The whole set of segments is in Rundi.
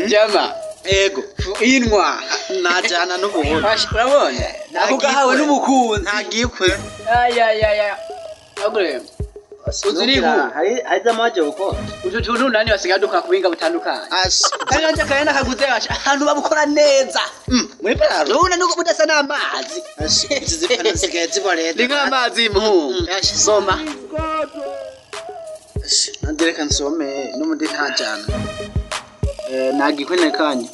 Jama. Ego. Inwa. Najana n'ubuhoro. Urabona? Nakugahawe n'umukunzi. Ntagikwe. Aya. Agure. Uziribu. Haiza maje uko. Utuntu nani basigaduka kubinga butandukanye. Kandi nanje kayana kaguze basha. Ahantu babukora neza. Muri pararo. Nubona nuko budasa n'amazi. Zipana sigaye ziboreta. Ninga amazi mu. Soma. Nandereka nsome n'umundi ntajana. Nagikwe kanya.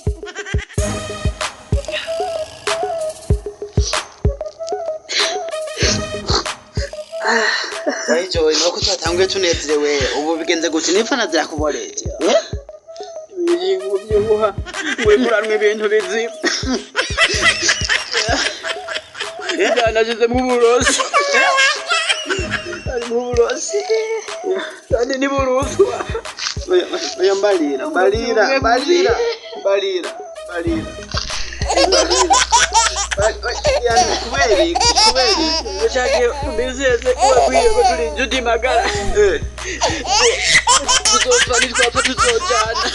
Ayijo nuko twatanguye tunezerewe ubu bigenze gute nipfana zirakuboreje. Ibintu byuha. Wemuranwe ibintu bizi. Nagize mu burozi. Ari mu burozi. Kandi ni buruzwa. Oya mbalira. Yani kuberi. Ushake bizeze kubakwiye ko turi inshuti magara. Tuzopfa nitwapfa tuzojana.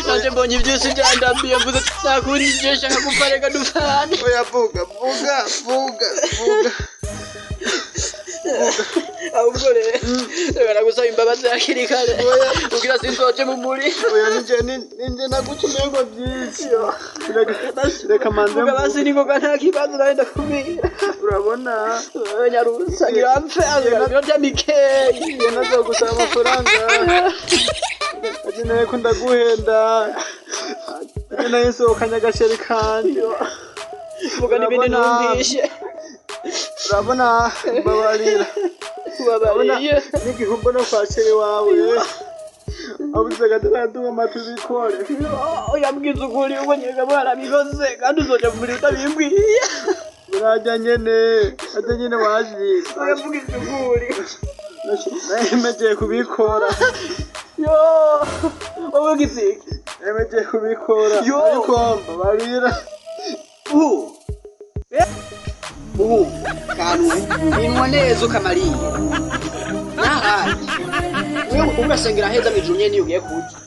Nanje mbonye ivyose byandambiye mvuze nakundi nje shaka gupfa reka dupfane. Oya vuga. Ahubwo rero reka gusaba imbabazi hakiri kare. Ugira sinzoje mu muri. Oya ninje nagutumye ngo byinshi. Reka manze basi niko nta kibazo naenda kumira. Urabona nyarusa ngiramfe azira mikeyi. Nazo gusaba amafaranga. Aje ko ndaguhenda. Nayo sokanya gasheri kanje. Vuga n'ibindi numvishe. Urabona babarira. Babariye n'igihumbo no kwakira wawe. Abuze gatatu amatubikore. Yambwiza ukuri uko nyega barabikoze kandi uzoja muri utabimbwiye. Urajya nyene wazi. Yambwiza ukuri. Nayemeje kubikora. Wowe gitsiki. Nayemeje kubikora. Ariko babarira. Kanwe inwa neza ukamariye. Wewe ugasengera heza mijunye niyo ugiye kuja.